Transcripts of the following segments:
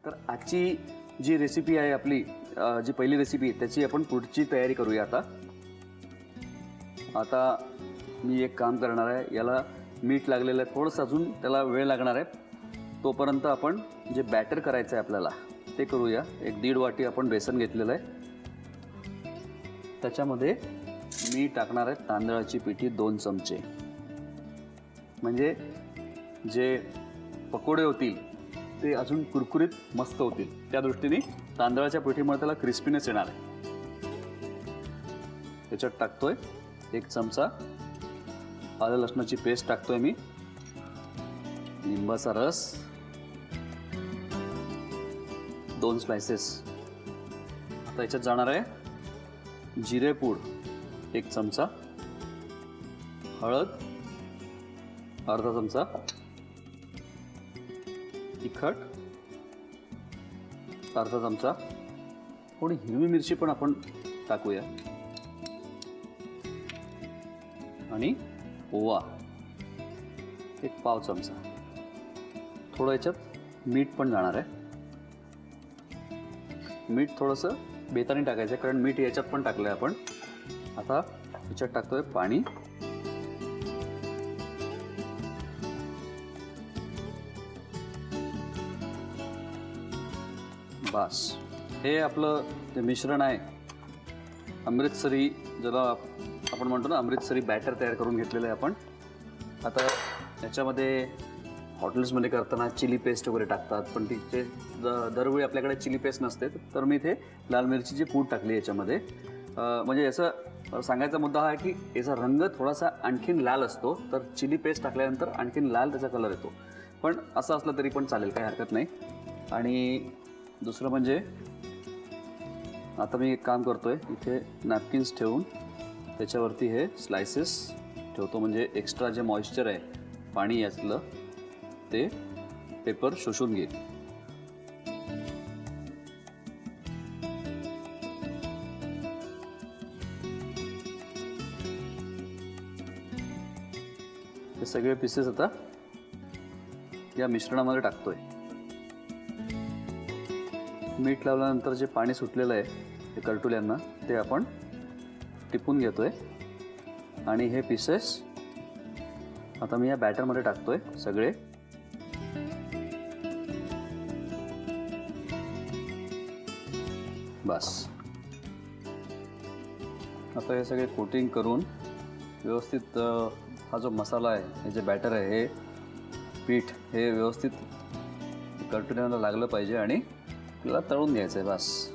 तर आजची जी रेसिपी आहे आपली जी पहिली रेसिपी आहे त्याची आपण पुढची तयारी करूया आता मी एक काम करणार आहे, याला मीठ लागलेलं आहे, थोडंसं अजून त्याला वेळ लागणार आहे. तोपर्यंत आपण जे बॅटर करायचं आहे आपल्याला ते करूया. एक 1.5 वाटी आपण बेसन घेतलेलं आहे. त्याच्यामध्ये मी टाकणार आहे तांदळाची पिठी 2 चमचे. म्हणजे जे पकोडे होतील ते अजून कुरकुरीत मस्त होतील. त्या दृष्टीने तांदळाच्या पिठीमुळे त्याला क्रिस्पीनेस येणार आहे. त्याच्यात टाकतोय 1 चमचा आलं लसणाची पेस्ट टाकतोय मी, लिंबाचा रस 2 स्लायसेस. आता याच्यात जाणार आहे जिरेपूड 1 चमचा, हळद अर्धा चमचा, तिखट अर्धा चमचा, थोडी हिरवी मिरची पण आपण टाकूया आणि ओवा 1 पाव चमचा. थोडं याच्यात मीठ पण जाणार आहे. मीठ थोडंसं बेताने टाकायचं आहे कारण मीठ याच्यात पण टाकलं आहे आपण. आता याच्यात टाकतोय पाणी. बस हे आपलं जे मिश्रण आहे अमृतसरी, ज्याला आपण म्हणतो ना अमृतसरी बॅटर तयार करून घेतलेलं आहे आपण. आता याच्यामध्ये हॉटेल्समध्ये करताना चिली पेस्ट वगैरे टाकतात, पण तिचे दरवेळी आपल्याकडे चिली पेस्ट नसते, तर मी इथे लाल मिरचीची पूड टाकली याच्यामध्ये. म्हणजे याचा सांगायचा मुद्दा हा आहे की याचा रंग थोडासा आणखीन लाल असतो, तर चिली पेस्ट टाकल्यानंतर आणखीन लाल त्याचा कलर येतो. पण असं असलं तरी पण चालेल, काही हरकत नाही. आणि दुसरं म्हणजे आता मी एक काम करतोय, इथे नॅपकिन्स ठेवून त्याच्यावरती हे स्लायसेस ठेवतो. म्हणजे एक्स्ट्रा जे मॉइश्चर आहे पाणी यातलं ते पेपर शोषून घेईल. हे सगळे पीसेस आता या मिश्रणामध्ये टाकतोय. मीठ लावल्यानंतर जे पाणी सुटलेलं आहे ते करटुल्यांना ते आपण टिपून घेतोय आणि हे पीसेस आता मी या बॅटरमध्ये टाकतोय सगळे. बस आता हे सगळे कोटिंग करून व्यवस्थित हा जो मसाला आहे, हे जे बॅटर आहे, हे पीठ हे व्यवस्थित करटुल्यांना लागलं पाहिजे आणि आपल्याला तळून घ्यायचं आहे. बस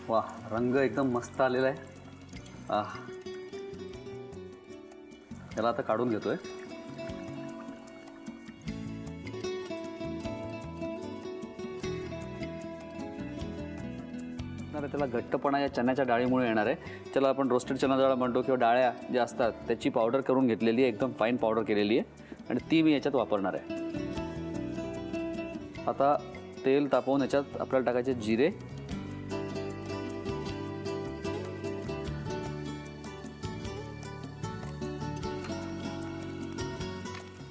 वा, रंग एकदम मस्त आलेला आहे. याला आता काढून घेतोय. त्याला घट्टपणा या चण्याच्या डाळीमुळे येणार आहे. त्याला आपण रोस्टेड चना डाळ म्हणतो किंवा डाळ्या ज्या असतात त्याची पावडर करून घेतलेली आहे, एकदम फाईन पावडर केलेली आहे आणि ती मी याच्यात वापरणार आहे. आता तेल तापवून याच्यात आपल्याला टाकायचे जिरे,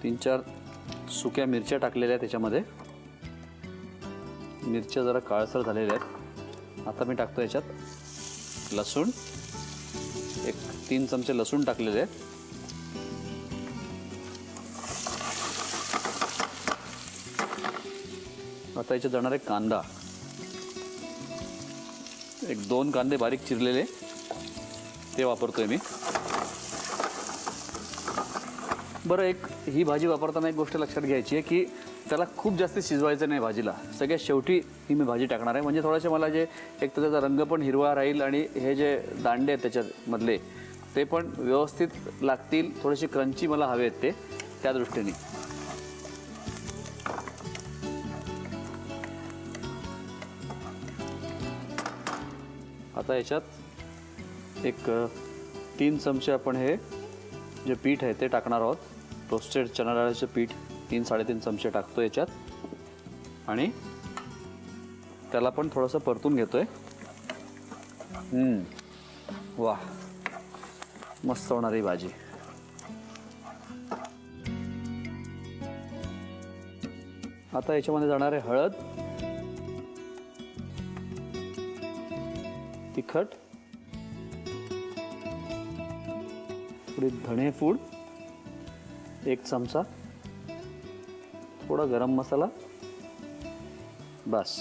तीन चार सुक्या मिरच्या टाकलेल्या आहेत त्याच्यामध्ये. मिरच्या जरा काळसर झालेल्या आहेत. आता मी टाकतो याच्यात लसूण, 3 चमचे लसूण टाकलेले आहेत. आता याच्यात जाणार आहे कांदा, 1-2 कांदे बारीक चिरलेले ते वापरतोय मी. बरं, ही भाजी वापरताना एक गोष्ट लक्षात घ्यायची आहे की त्याला खूप जास्त शिजवायचं नाही भाजीला. सगळ्यात शेवटी ही मी भाजी टाकणार आहे. म्हणजे थोडेसे मला जे एक तर त्याचा रंग पण हिरवा राहील आणि हे जे दांडे आहेत त्याच्यामधले ते पण व्यवस्थित लागतील. थोडेसे क्रंची मला हवे आहेत ते, त्या दृष्टीने. आता याच्यात एक 3 चमचे आपण हे जे पीठ आहे ते टाकणार आहोत. रोस्टेड चना डाळीचं पीठ 3-3.5 चमचे टाकतो याच्यात आणि त्याला पण थोडंसं परतून घेतोय. वाह, मस्त होणारी भाजी. आता याच्यामध्ये जाणार आहे हळद, तिखट, थोडी धणे पूड, 1 चमचा, थोडा गरम मसाला, बस.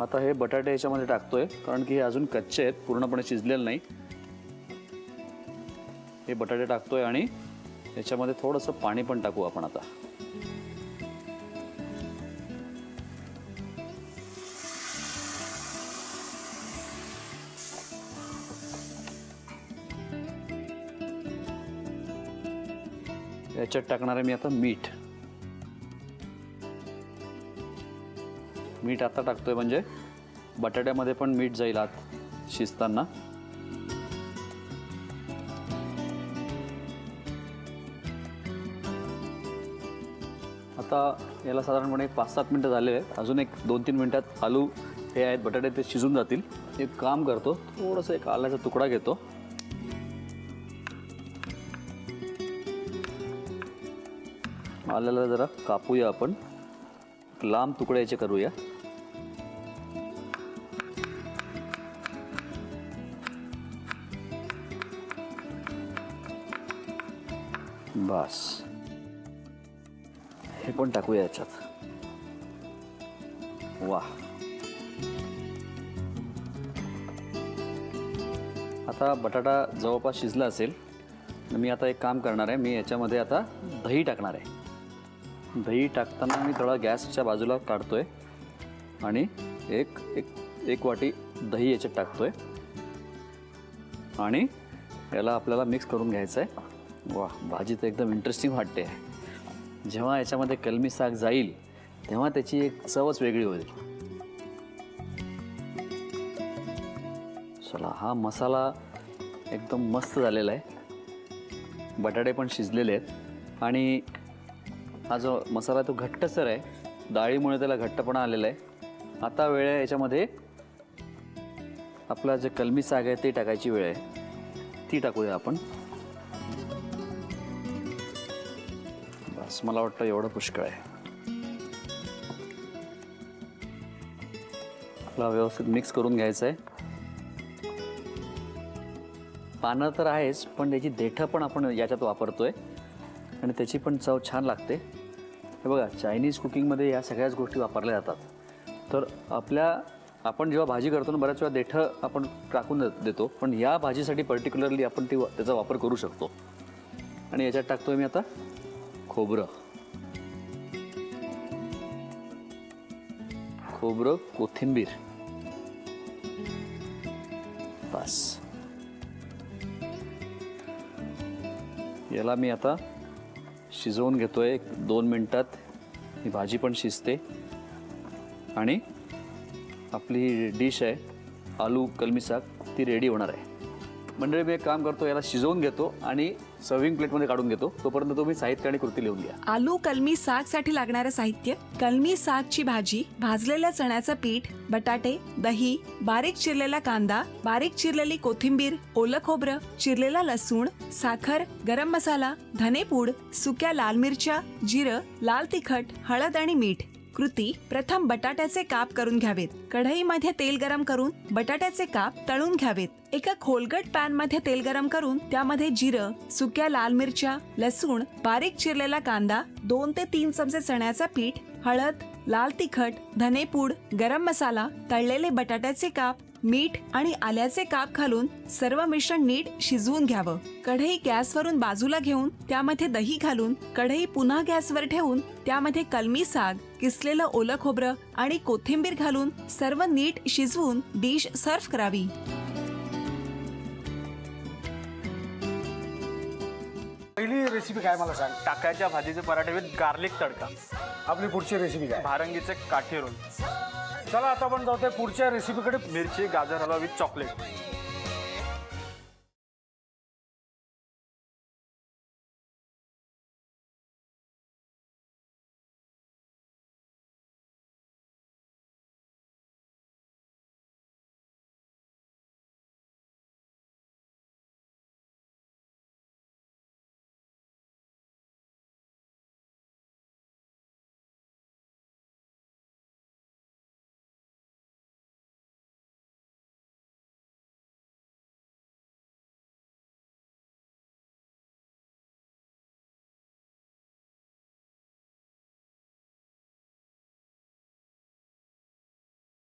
आता हे बटाटे याच्यामध्ये टाकतोय कारण की हे अजून कच्चे आहेत, पूर्णपणे शिजलेले नाही. हे बटाटे टाकतोय आणि याच्यामध्ये थोडंसं पाणी पण टाकू आपण आता. याच्यात टाकणार आहे मी आता मीठ. मीठ आता टाकतोय म्हणजे बटाट्यामध्ये पण मीठ जाईल आत शिजताना. आता याला साधारणपणे 5-7 मिनटं झाले आहेत. अजून एक 2-3 मिनटात आलू हे आहेत बटाटे ते शिजून जातील. एक काम करतो, थोडंसं एक आल्याचा तुकडा घेतो, आल्याला जरा कापूया आपण, लांब तुकडे याचे करूया. बस हे पण टाकूया याच्यात. वाह. आता बटाटा जवळपास शिजला असेल. मी आता एक काम करणार आहे, मी याच्यामध्ये आता दही टाकणार आहे. दही टाकताना मी थोडा गॅसच्या बाजूला काढतोय आणि एक वाटी दही याच्यात टाकतोय आणि याला आपल्याला मिक्स करून घ्यायचं आहे. वा, भाजी तर एकदम इंटरेस्टिंग वाटते. जेव्हा याच्यामध्ये कलमी साग जाईल तेव्हा त्याची एक चवच वेगळी होईल. चला, हा मसाला एकदम मस्त झालेला आहे. बटाटे पण शिजलेले आहेत आणि हा जो मसाला तो घट्टसर आहे, डाळीमुळे त्याला घट्टपणा आलेला आहे. आता वेळ आहे याच्यामध्ये आपला जे कलमी साग आहे ते टाकायची वेळ आहे. ती टाकूया आपण. बस, मला वाटतं एवढं पुष्कळ आहे. आपला व्यवस्थित मिक्स करून घ्यायचं आहे. पानं तर आहेच, पण त्याची देठं पण आपण याच्यात वापरतोय आणि त्याची पण चव छान लागते. हे बघा, चायनीज कुकिंगमध्ये या सगळ्याच गोष्टी वापरल्या जातात. तर आपण जेव्हा भाजी करतो ना, बऱ्याच वेळा देठं आपण टाकून देतो, पण या भाजीसाठी पर्टिक्युलरली आपण त्याचा वापर करू शकतो. आणि याच्यात टाकतोय मी आता खोबरं, कोथिंबीर. बस, याला मी आता शिजवून घेतोय. 2 मिनटात ही भाजी पण शिजते आणि आपली डिश आहे आलू कलमी साग, ती रेडी होणार आहे. मंडळी, मी एक काम करतो, याला शिजवून घेतो आणि सर्विंग प्लेटमध्ये काढून घेतो. तोपर्यंत तुम्ही साहित्य आणि कृती लिहून घ्या. आलू कलमी साग साठी लागणारं साहित्य: कलमी सागची भाजी, भाजलेल्या चण्याचं पीठ, बटाटे, दही, बारीक चिरलेला कांदा, बारीक चिरलेली कोथिंबीर, ओलं खोबरं, चिरलेला लसूण, साखर, गरम मसाला, धनेपूड, सुक्या लाल मिरच्या, जिरं, लाल तिखट, हळद आणि मीठ. कृती: प्रथम बटाट्याचे काप करून घ्यावेत. कढईमध्ये तेल गरम करून बटाट्याचे काप तळून घ्यावेत. एका खोलगट पॅन मध्ये तेल गरम करून त्यामध्ये जिरं, सुक्या लाल मिरच्या, लसूण, बारीक चिरलेला कांदा, 2 ते 3 चमचे चण्याचं पीठ, हळद, लाल तिखट, धनेपूड, गरम मसाला, तळलेले बटाट्याचे काप, मीठ आणि आल्याचे काप घालून सर्व मिश्रण नीट शिजवून घ्यावं. कढई गॅसवरून बाजूला घेऊन त्यामध्ये दही घालून कढई पुन्हा गॅसवर ठेवून त्यामध्ये कलमी साग, किसलेलं ओलं खोबरं आणि कोथिंबीर घालून सर्व नीट शिजवून डिश सर्व्ह करावी. पहिली रेसिपी काय मला सांग? टाकायच्या भाजीचे पराठे विथ गार्लिक तडका. आपली पुढची रेसिपी काय? भारंगीचे काठी रोल. चला आता आपण जाऊया पुढच्या रेसिपीकडे. मिरची गाजर हलवा विथ चॉकलेट.